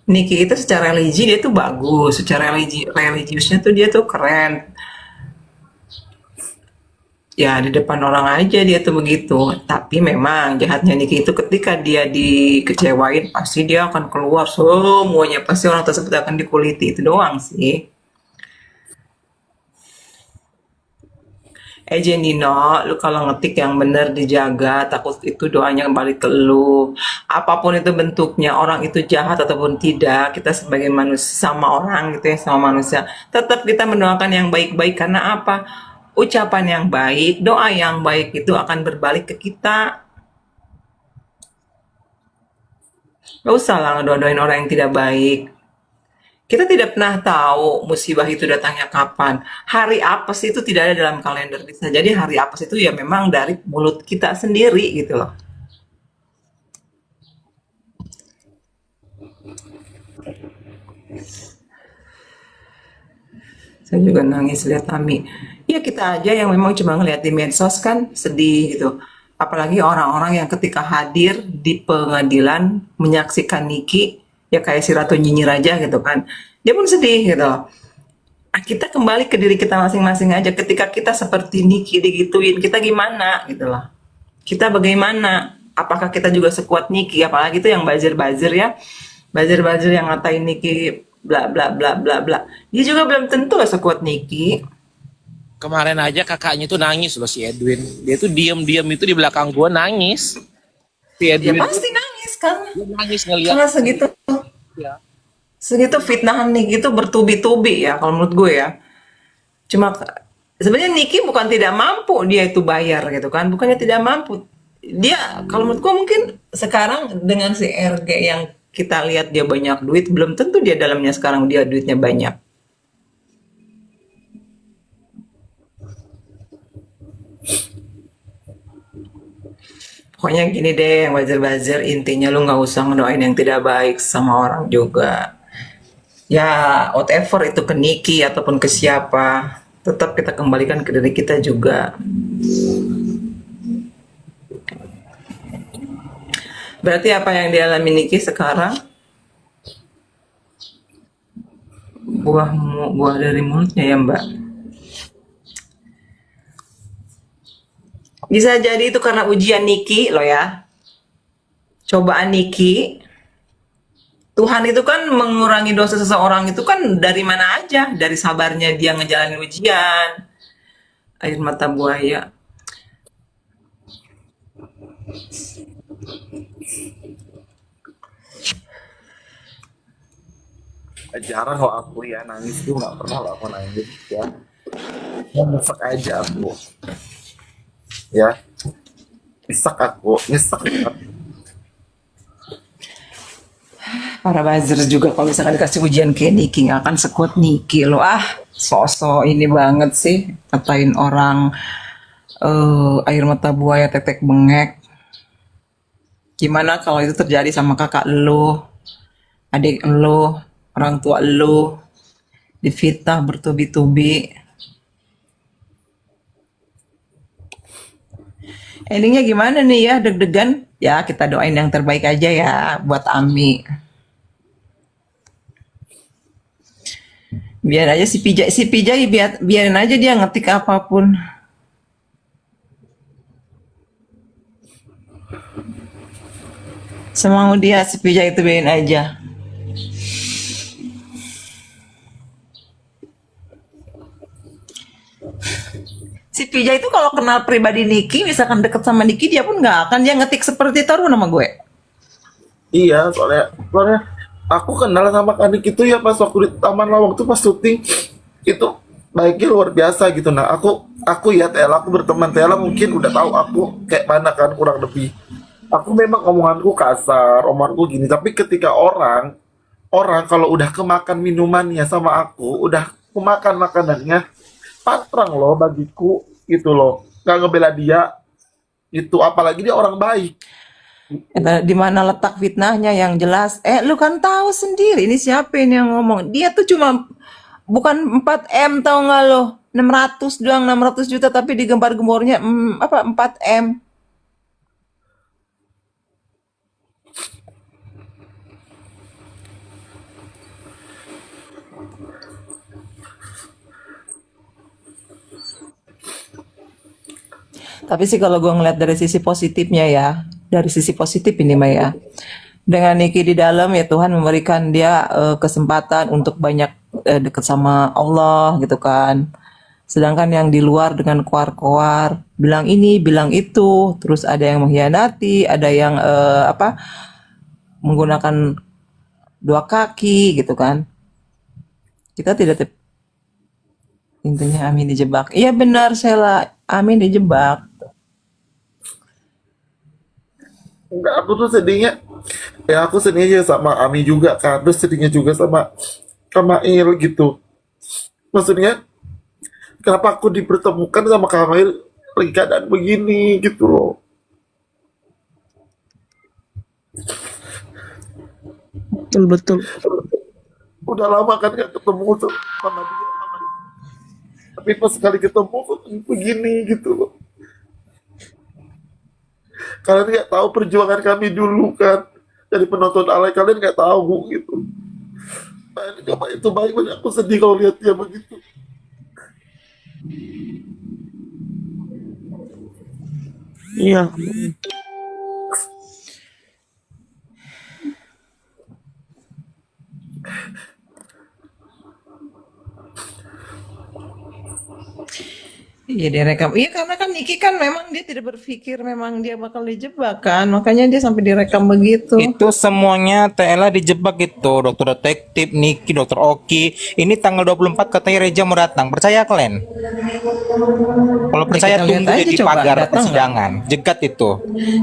Niki itu secara religi dia tuh bagus, secara religiusnya tuh dia tuh keren. Ya di depan orang aja dia tuh begitu. Tapi memang jahatnya Niki itu ketika dia dikecewain pasti dia akan keluar semuanya. Pasti orang tersebut akan dikuliti. Itu doang sih. Nino, lu kalau ngetik yang bener dijaga, takut itu doanya balik ke lu. Apapun itu bentuknya, orang itu jahat ataupun tidak, kita sebagai manusia sama orang gitu ya, sama manusia, tetap kita mendoakan yang baik-baik karena apa? Ucapan yang baik, doa yang baik itu akan berbalik ke kita. Gak usah lah ngedoain orang yang tidak baik. Kita tidak pernah tahu musibah itu datangnya kapan. Hari apes itu tidak ada dalam kalender. Bisa jadi hari apes itu ya memang dari mulut kita sendiri gitu loh. Saya juga nangis lihat Ami. Ya kita aja yang memang cuma ngeliat di medsos kan sedih gitu. Apalagi orang-orang yang ketika hadir di pengadilan menyaksikan Niki, ya kayak si Ratu Nyinyir aja gitu kan. Dia pun sedih gitu. Kita kembali ke diri kita masing-masing aja. Ketika kita seperti Niki digituin, kita gimana gitu loh. Kita bagaimana? Apakah kita juga sekuat Niki? Apalagi itu yang buzzer-buzzer ya. Buzzer-buzzer yang ngatain Niki bla bla bla bla bla. Dia juga belum tentu lah sekuat Niki. Kemarin aja kakaknya tuh nangis loh si Edwin. Dia tuh diem-diem itu di belakang gua nangis. Si Ya Edwin tuh pasti nangis kan. dia nangis ngeliat Karena segitu ya. segitu fitnahan Niki itu bertubi-tubi ya kalau menurut gue ya. Cuma sebenarnya Niki bukan tidak mampu dia itu bayar gitu kan. Bukannya tidak mampu. Dia kalau menurut gue mungkin sekarang dengan si RG yang kita lihat dia banyak duit, belum tentu dia dalamnya sekarang dia duitnya banyak. Pokoknya gini deh, yang buzzer-buzzer intinya lu nggak usah ngedoain yang tidak baik sama orang juga. Ya, whatever itu ke Niki ataupun ke siapa, tetap kita kembalikan ke diri kita juga. Berarti apa yang dialami Niki sekarang, buah dari mulutnya ya Mbak. Bisa jadi itu karena ujian Niki loh ya. Cobaan Niki. Tuhan itu kan mengurangi dosa seseorang itu kan dari mana aja. Dari sabarnya dia ngejalanin ujian. Air mata buaya. Jarang kok aku ya nangis tuh, nggak pernah lah aku nangis ya. Mau nyesek aja aku ya, nyesek aku, nyesek banget. Para buzzer juga kalau misalkan dikasih ujian kayak Niki nggak akan sekuat Niki loh. Ah, sosok ini banget sih. Katain orang air mata buaya tetek bengek. Gimana kalau itu terjadi sama kakak lo, adik lo, orang tua lo, difitnah bertubi-tubi. Endingnya gimana nih ya, deg-degan? Ya kita doain yang terbaik aja ya buat Ami. Biar aja si Pijay biarin aja dia ngetik apapun. Semau dia si Pijay itu biarin aja. Si Pijay itu kalau kenal pribadi Niki, misalkan deket sama Niki, dia pun nggak akan dia ngetik seperti Toru nama gue. Iya, soalnya aku kenal sama Kanik itu ya pas waktu di Taman Lawang tuh pas syuting itu baiknya luar biasa gitu. Nah aku ya Tela, aku berteman Tela mungkin udah tahu aku kayak mana kan kurang lebih. Aku memang omonganku kasar, omonganku gini, tapi ketika orang orang kalau udah kemakan minumannya sama aku, udah kemakan makanannya, patrang loh bagiku gitu loh. Nggak ngebela dia itu, apalagi dia orang baik. Di mana letak fitnahnya yang jelas? Lu kan tahu sendiri ini siapa ini yang ngomong. Dia tuh cuma bukan 4M tahu nggak lo? 600 doang 600 juta tapi digembar-gembornya 4M. Tapi sih kalau gue ngeliat dari sisi positifnya ya, dari sisi positif ini Mbak ya, dengan Niki di dalam ya Tuhan memberikan dia kesempatan untuk banyak deket sama Allah gitu kan. Sedangkan yang di luar dengan koar-koar, bilang ini, bilang itu, terus ada yang mengkhianati, ada yang apa menggunakan dua kaki gitu kan. Kita tidak intinya Amin dijebak. Iya benar Sela, Amin dijebak. Enggak, aku tuh sedihnya, ya aku sedihnya sama Ami juga kan, terus sedihnya juga sama Il gitu. Maksudnya kenapa aku dipertemukan sama Kamail lagi keadaan begini gitu loh. Betul betul. Udah lama kan gak ketemu tuh sama dia, tapi pas sekali ketemu kok begini gitu loh. Kalian nggak tahu perjuangan kami dulu kan, jadi penonton alay, kalian nggak tahu gitu. Nah, ini coba itu baik banget, aku sedih kalau lihat dia begitu. Iya. Iya direkam. Iya karena kan Niki kan memang dia tidak berpikir memang dia bakal dijebak kan. Makanya dia sampai direkam begitu. Itu semuanya Tela dijebak gitu, dokter detektif, Niki, dokter Oki. Ini tanggal 24 katanya Reja mau datang. Percaya kalian? Kalau Ya percaya kita lihat tunggu aja di coba pagar datang nggak? persidangan. Jegat itu.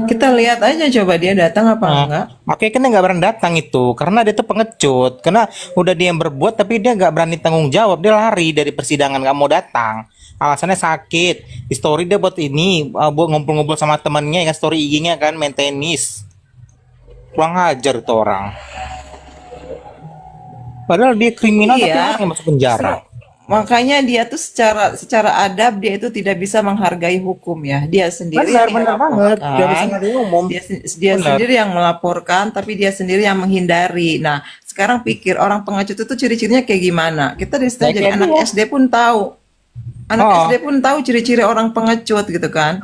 Kita lihat aja coba dia datang apa enggak. Makanya kan dia nggak berani datang itu karena dia tuh pengecut. Karena udah dia yang berbuat tapi dia nggak berani tanggung jawab. Dia lari dari persidangan nggak mau datang. Alasannya sakit. Di story dia buat ini, buat ngobrol-ngobrol sama temannya ya story IG-nya kan main tenis. Kurang ajar tuh orang. Padahal dia kriminal tapi Iya. orang yang masuk penjara. Makanya dia tuh secara adab dia itu tidak bisa menghargai hukum ya. Dia sendiri Benar, yang benar banget. Dia bisa melaporkan. ngadain umum. Dia Benar. sendiri yang melaporkan, tapi dia sendiri yang menghindari. Nah, sekarang pikir orang pengecut itu ciri-cirinya kayak gimana? Kita dari Ya jadi kayak anak dia. SD pun tahu. Anak Oh, SD pun tahu ciri-ciri orang pengecut gitu kan.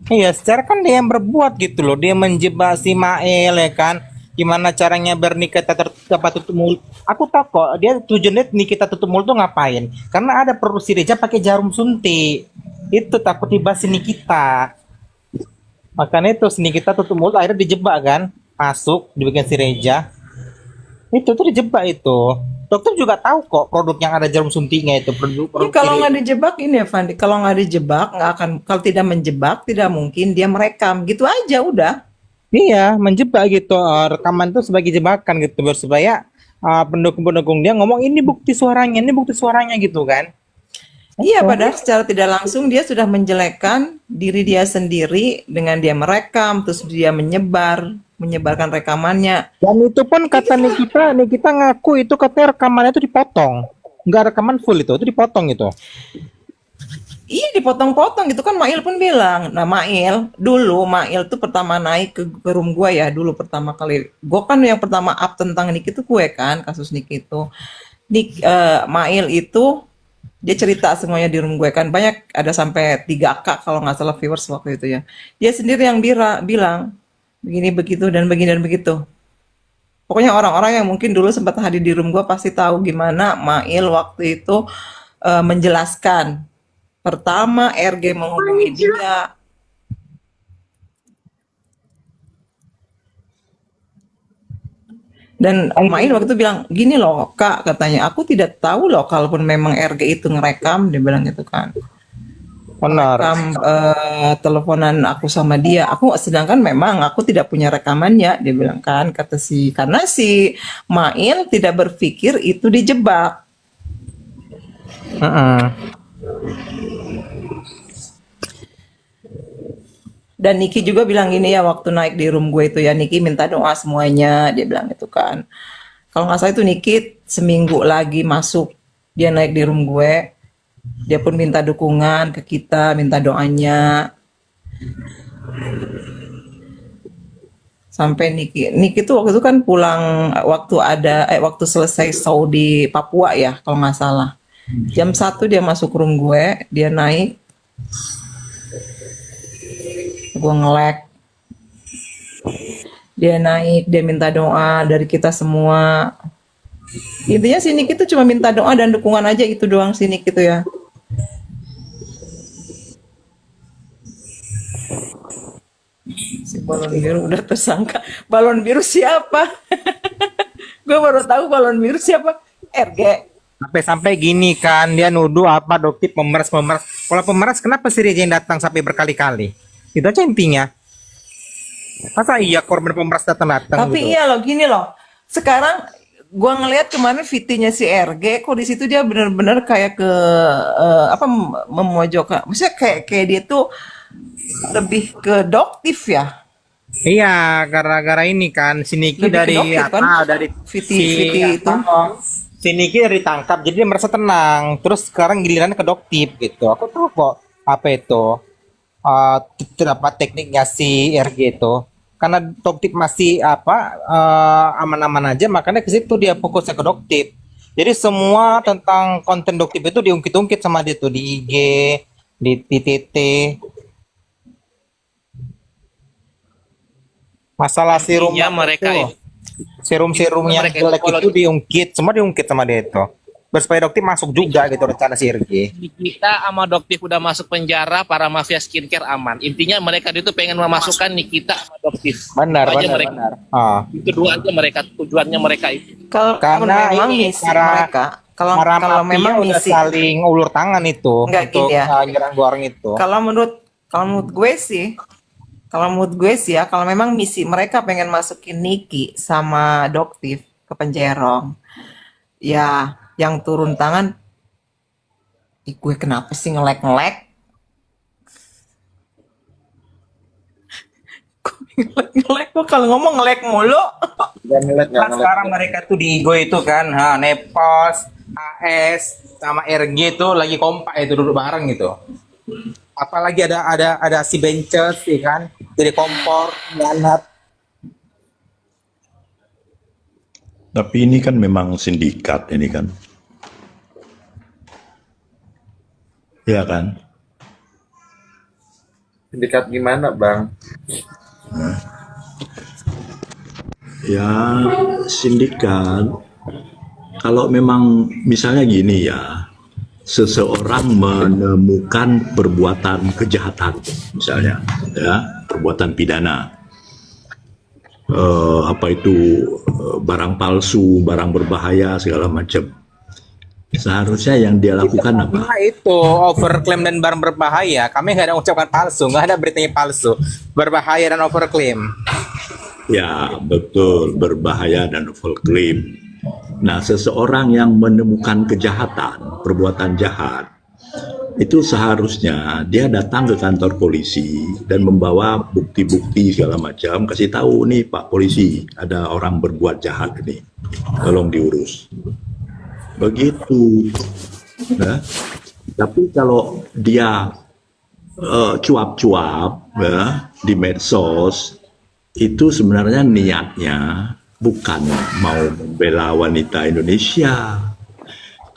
iya, secara kan dia yang berbuat gitu loh. Dia menjebak si Mael ya kan. Gimana caranya biar Nikita dapat tutup mulut. Aku tahu kok, dia tujuannya Nikita tutup mulut tuh ngapain. Karena ada perlu si Reja pakai jarum suntik. Itu takut tiba si Nikita. Makanya itu si Nikita tutup mulut akhirnya dijebak kan. Masuk, dibikin si Reja. Itu tuh dijebak itu. Dokter juga tahu kok produk yang ada jarum suntiknya itu. Produk, Ini produk kalau kiri. nggak dijebak ini ya Fandi, kalau nggak dijebak nggak akan, kalau tidak menjebak tidak mungkin dia merekam gitu aja udah. Iya, menjebak gitu. Rekaman tuh sebagai jebakan gitu biar supaya pendukung-pendukung dia ngomong ini bukti suaranya gitu kan. Iya, Itu. padahal secara tidak langsung dia sudah menjelekkan diri dia sendiri dengan dia merekam, terus dia menyebarkan rekamannya. Dan itu pun kata Nikita ngaku itu katanya rekamannya itu dipotong. Enggak rekaman full itu dipotong itu. Iya dipotong-potong gitu kan Mail pun bilang. Nah Mail tuh pertama naik ke room gue ya dulu pertama kali. Gue kan yang pertama up tentang Nick itu gue kan kasus Nick itu. Mail itu dia cerita semuanya di room gue kan banyak ada sampai 3K kalau nggak salah viewers waktu itu ya. Dia sendiri yang bilang begini begitu dan begini dan begitu. Pokoknya orang-orang yang mungkin dulu sempat hadir di room gue pasti tahu gimana Mail waktu itu menjelaskan. Pertama RG menghubungi dia. Dan Main waktu itu bilang, gini loh kak katanya, aku tidak tahu loh kalaupun memang RG itu ngerekam, dia bilang gitu kan. Benar. Rekam teleponan aku sama dia. Sedangkan memang aku tidak punya rekamannya, dia bilang kan, karena si Mail tidak berpikir itu dijebak. Heeh. Dan Niki juga bilang gini ya waktu naik di room gue itu ya, Niki minta doa semuanya, dia bilang itu kan. Kalau nggak salah itu Niki seminggu lagi masuk, dia naik di room gue, dia pun minta dukungan ke kita, minta doanya. sampai Niki tuh waktu itu kan pulang waktu selesai show di Papua ya kalau nggak salah. Jam 1 dia masuk room gue, dia naik, gue nge-lag, dia naik, dia minta doa dari kita semua. Intinya si Niki tuh cuma minta doa dan dukungan aja, itu doang si Niki tuh ya. Si balon biru udah tersangka. Balon biru siapa? Gue baru tahu balon biru siapa. RG. Sampai-sampai gini kan dia nuduh apa Doktif pemeras. Kalau pemeras kenapa sih dia yang datang sampai berkali-kali? Itu aja intinya. Masa iya korban pemeras datang-datang Tapi gitu? iya loh, gini loh. Sekarang gua ngelihat kemarin VT-nya si RG, kok di situ dia benar-benar kayak ke memojokkan. Maksudnya kayak dia tuh lebih ke Doktif ya. Iya, gara-gara ini kan si Niki Lebih ke dari Doktif kan? dari VT itu. si Niki dari tangkap, jadi dia merasa tenang. Terus sekarang gilirannya ke Doktif gitu. Aku tahu kok apa itu terdapat tekniknya si RG itu. Karena Doktif masih aman-aman aja, makanya ke situ dia fokusnya ke Doktif. Jadi semua tentang konten Doktif itu diungkit-ungkit sama dia tuh di IG, di TT. Masalah serum Intinya mereka itu, serum yang mereka jelek kalau itu diungkit, semua diungkit sama dia itu. Supaya Doktif masuk juga gitu rencana si RG. Nikita sama Doktif udah masuk penjara, para mafia skincare aman. Intinya mereka itu pengen memasukkan Nikita sama Doktif. Benar, Itu aja benar, mereka. benar. Itu dua aja mereka, tujuannya mereka itu. Kalau Karena memang ini misi para- mereka, kalau Para kalau mafia memang udah misi, saling ulur tangan itu Enggak, untuk gini ya. nyerang dua orang itu. kalau menurut gue sih, ya, kalau memang misi mereka pengen masukin Niki sama Doktif ke penjerong, ya yang turun tangan, ih gue kenapa sih ngelek-ngelek? Ngelek kok kalau ngomong ngelek mulu. Nggak ngeliat, nggak Kan ngeliat. sekarang mereka tuh di Go itu kan, Nepos, AS sama RG itu lagi kompak itu duduk bareng gitu. Apalagi ada si Benches ya kan, jadi kompor, nyanat. Tapi ini kan memang sindikat ini kan. Iya kan? Sindikat gimana, Bang? Ya, sindikat. Kalau memang misalnya gini ya, seseorang menemukan perbuatan kejahatan, misalnya, ya, perbuatan pidana, barang palsu, barang berbahaya segala macam. Seharusnya yang dia lakukan apa? Nah itu overclaim dan barang berbahaya. Kami nggak ada ucapkan palsu, nggak ada beritanya palsu. Berbahaya dan overclaim. Ya, betul, berbahaya dan overclaim. Nah, seseorang yang menemukan kejahatan, perbuatan jahat, itu seharusnya dia datang ke kantor polisi dan membawa bukti-bukti segala macam, kasih tahu nih Pak Polisi, ada orang berbuat jahat ini, tolong diurus. Begitu. Nah, tapi kalau dia cuap-cuap ya, di medsos, itu sebenarnya niatnya bukan mau membela wanita Indonesia.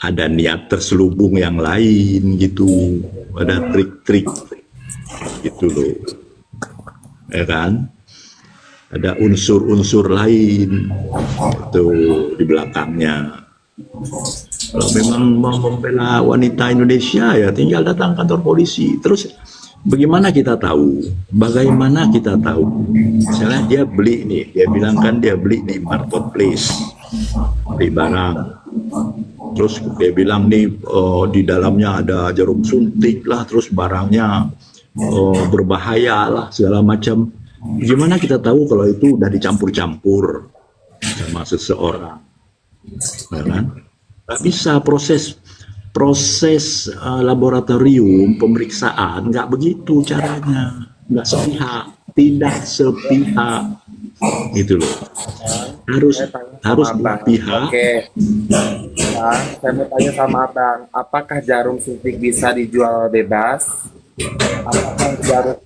Ada niat terselubung yang lain gitu. Ada trik-trik gitu loh. Ya kan? Ada unsur-unsur lain itu di belakangnya. Kalau memang mau membela wanita Indonesia ya tinggal datang kantor polisi. Terus bagaimana kita tahu? Bagaimana kita tahu? Misalnya dia beli nih, dia bilang kan dia beli di marketplace, beli barang. Terus dia bilang nih di dalamnya ada jarum suntik lah, terus barangnya berbahaya lah segala macam. Gimana kita tahu kalau itu udah dicampur-campur sama seseorang? Ya kan? Nggak bisa proses laboratorium pemeriksaan nggak begitu caranya, nggak sepihak, tidak sepihak gitu loh, harus Abang. berpihak. Oke. Bang, saya mau tanya sama Abang, apakah jarum suntik bisa dijual bebas? Apakah jarum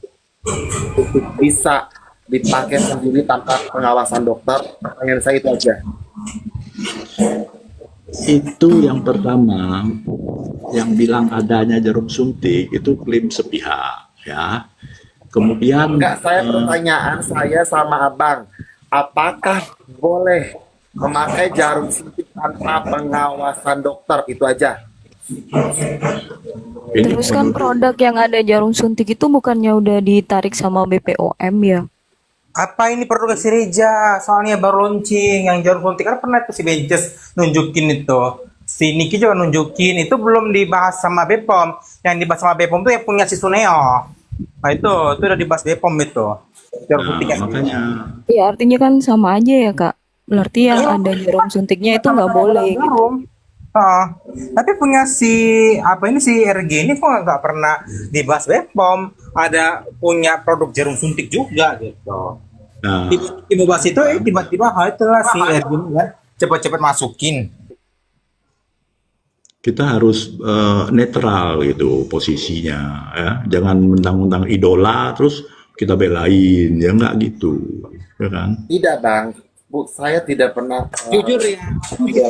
suntik bisa dipakai sendiri tanpa pengawasan dokter? Pertanyaan saya itu aja. Itu yang pertama, yang bilang adanya jarum suntik itu klaim sepihak, ya. Kemudian Enggak, pertanyaan saya sama abang, apakah boleh memakai jarum suntik tanpa pengawasan dokter? Itu aja. ini Terus kan produk yang ada jarum suntik itu bukannya udah ditarik sama BPOM ya? Apa ini produk si Reja? Soalnya baru launching yang jarum suntik. Kan pernah itu si Bences nunjukin itu. Si Niki juga nunjukin. Itu belum dibahas sama Bepom. Yang dibahas sama Bepom itu yang punya si Suneo. Nah itu udah dibahas Bepom itu. Jarum nah, suntiknya. makanya Ya artinya kan sama aja ya Kak. Berarti yang ada jarum suntiknya itu nggak boleh gitu. Jarum. Tapi punya si apa ini si RG ini kok nggak pernah dibahas Bepom. Ada punya produk jarum suntik juga gitu. nah, Tiba-tiba bahas itu tiba-tiba itulah si RG ini kan cepat-cepat masukin. kita harus netral gitu posisinya, ya. Jangan mentang-mentang idola terus kita belain, ya nggak gitu, ya kan? Tidak, Bang. Bu, saya tidak pernah Jujur ya,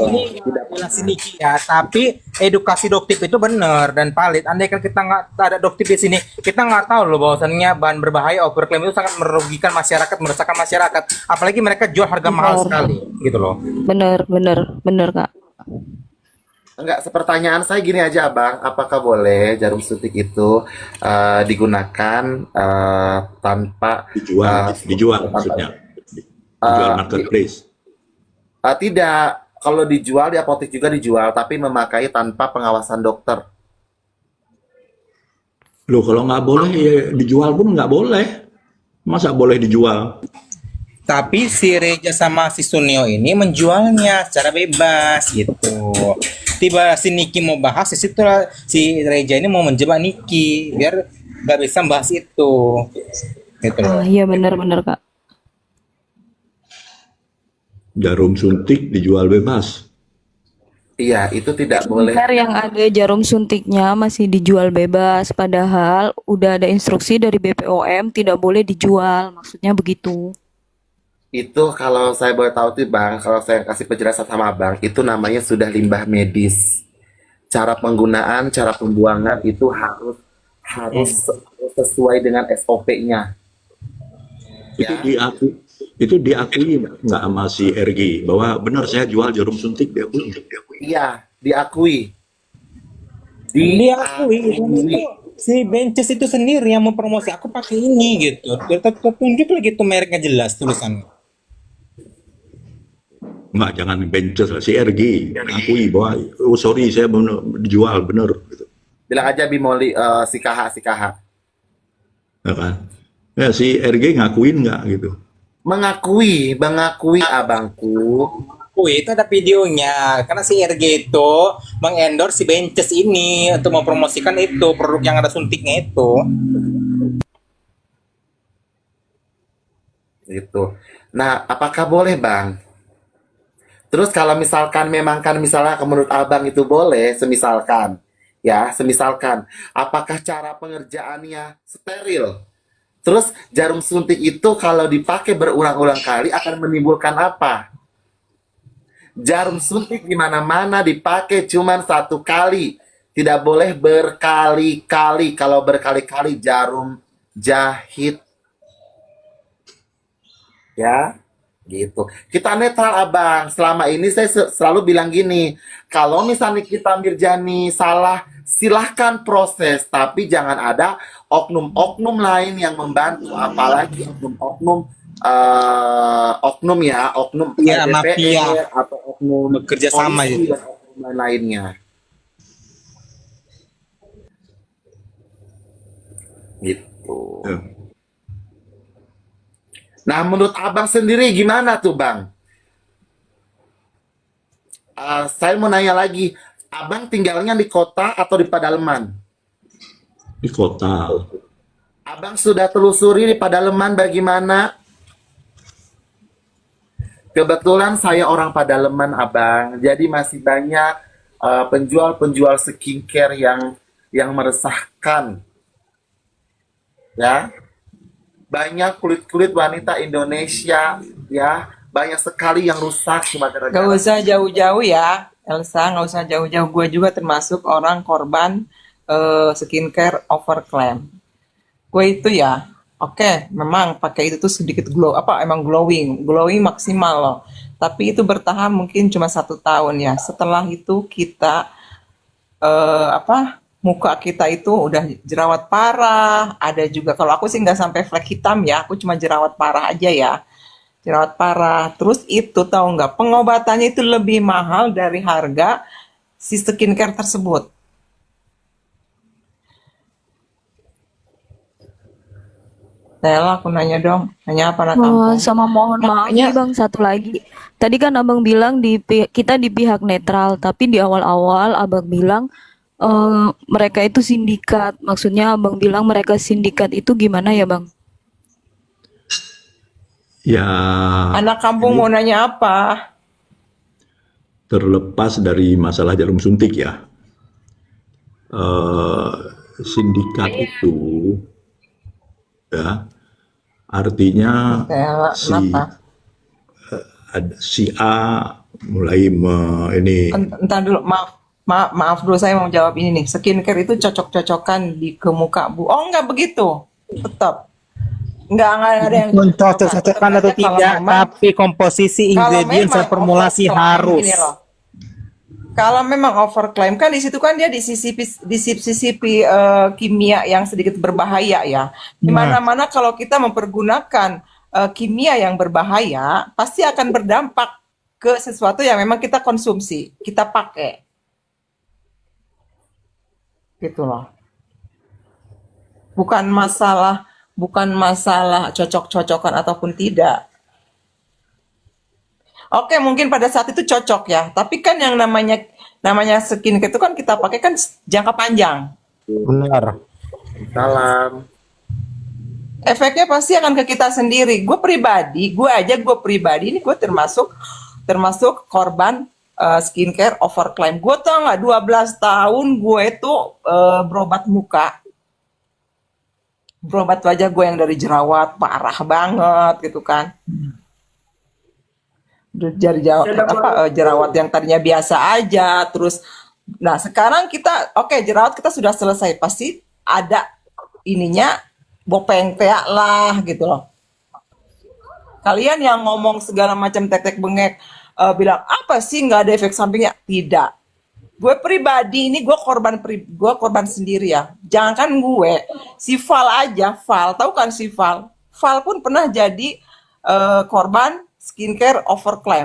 ini bela si Niki ya, tapi edukasi dokter itu benar dan valid. Andai kan kita nggak ada dokter di sini, kita nggak tahu loh bahwasannya bahan berbahaya overclaim itu sangat merugikan masyarakat, meresahkan masyarakat. Apalagi mereka jual harga mahal sekali, gitu loh. Bener Kak. enggak, pertanyaan saya gini aja, Bang. Apakah boleh jarum suntik itu digunakan tanpa Dijual maksudnya, dijual marketplace. tidak, kalau dijual di apotek juga dijual, tapi memakai tanpa pengawasan dokter. Loh kalau nggak boleh ya dijual pun nggak boleh, masa boleh dijual? Tapi si Reja sama si Sunio ini menjualnya secara bebas gitu. Tiba si Niki mau bahas, di situ si Reja ini mau menjebak Niki biar nggak bisa bahas itu. Gitu loh. Iya bener Kak. Jarum suntik dijual bebas. Iya, itu tidak boleh. Skincare yang ada jarum suntiknya masih dijual bebas, padahal udah ada instruksi dari BPOM tidak boleh dijual, maksudnya begitu. Itu kalau saya boleh tahu tuh, Bang, kalau saya kasih penjelasan sama Bang, itu namanya sudah limbah medis. Cara penggunaan, cara pembuangan itu harus sesuai dengan SOP-nya. Itu diakui nggak sama si RG bahwa benar saya jual jarum suntik, diakui. Iya, diakui. Diakui itu si Bences itu sendiri yang mempromosi aku pakai ini gitu. Tunjuk lagi tuh mereknya jelas tulisannya. Nggak, jangan benches lah, si RG akui bahwa oh sorry saya bener, dijual bener gitu. Bilang aja Bimoli, si KH. Ya kan? Ya, si RG ngakuin nggak gitu. Mengakui abangku. Itu ada videonya karena si RG itu mengendorse si Bences ini untuk mempromosikan itu produk yang ada suntiknya itu. Gitu. Nah, apakah boleh, Bang? Terus kalau misalkan misalnya menurut Abang itu boleh, semisalkan, apakah cara pengerjaannya steril? Terus jarum suntik itu kalau dipakai berulang-ulang kali akan menimbulkan apa? Jarum suntik di mana-mana dipakai cuma satu kali, tidak boleh berkali-kali. Kalau berkali-kali jarum jahit, ya. Gitu. Kita netral, Abang. Selama ini saya selalu bilang gini, kalau misalnya kita Mirjani salah, silahkan proses, tapi jangan ada oknum-oknum lain yang membantu, apalagi oknum Ya, DPR mafia. atau oknum Bekerja sama polisi gitu. dan oknum lainnya. Gitu. Ya. Nah, menurut Abang sendiri gimana tuh, Bang? Saya mau nanya lagi, Abang tinggalnya di kota atau di pedalaman? Di kota. Abang sudah telusuri di pedalaman bagaimana? Kebetulan saya orang pedalaman, Abang. Jadi masih banyak penjual-penjual skincare yang meresahkan. Ya. banyak kulit-kulit wanita Indonesia ya, banyak sekali yang rusak di mata Gak negara. usah jauh-jauh ya, Elsa, nggak usah jauh-jauh. Gue juga termasuk orang korban skincare overclaim. Gue itu ya, oke, memang pakai itu tuh sedikit glow, apa emang glowing maksimal loh. Tapi itu bertahan mungkin cuma 1 tahun ya. Setelah itu kita muka kita itu udah jerawat parah. Ada juga kalau aku sih nggak sampai flek hitam ya, aku cuma jerawat parah aja ya. Jerawat parah. Terus itu tahu nggak, pengobatannya itu lebih mahal dari harga si skincare tersebut. Nela, aku nanya dong, nanya apa anak kampung? Sama mohon maaf Makanya nih Bang, satu lagi. Tadi kan Abang bilang kita di pihak netral, tapi di awal-awal Abang bilang mereka itu sindikat. Maksudnya Abang bilang mereka sindikat itu gimana ya Bang? Ya, anak kampung mau nanya apa? terlepas dari masalah jarum suntik ya, sindikat itu ya artinya Nela, si kenapa? si A mulai ini Entar dulu, maaf dulu, saya mau jawab ini nih. Skincare itu cocok-cocokan ke muka Bu. Oh, enggak begitu. Tetap. Enggak ada yang Cocok-cocokan atau Tetap aja kalau tidak, memang tapi komposisi ingredient dan formulasi overclaim harus. ini loh. Kalau memang overclaim kan di situ kan dia disisipi kimia yang sedikit berbahaya ya. Di mana-mana kalau kita mempergunakan kimia yang berbahaya, pasti akan berdampak ke sesuatu yang memang kita konsumsi, kita pakai. Gitu loh. Bukan masalah cocok-cocokan ataupun tidak. Oke, mungkin pada saat itu cocok ya. Tapi kan yang namanya skincare itu kan kita pakai kan jangka panjang. Benar. Salam. Efeknya pasti akan ke kita sendiri. Gue pribadi ini gue termasuk korban skincare overclaim. Gue tau nggak 12 tahun gue itu berobat muka. Berobat wajah gue yang dari jerawat parah banget gitu kan. Dari jerawat yang tadinya biasa aja, terus nah sekarang kita jerawat kita sudah selesai, pasti ada ininya bopeng teak lah gitu loh. Kalian yang ngomong segala macam tek-tek bengek bilang apa sih nggak ada efek sampingnya, tidak. Gue pribadi ini gue korban sendiri ya. Jangankan gue, si Val aja, tahu kan si Val pun pernah jadi korban skincare overclaim.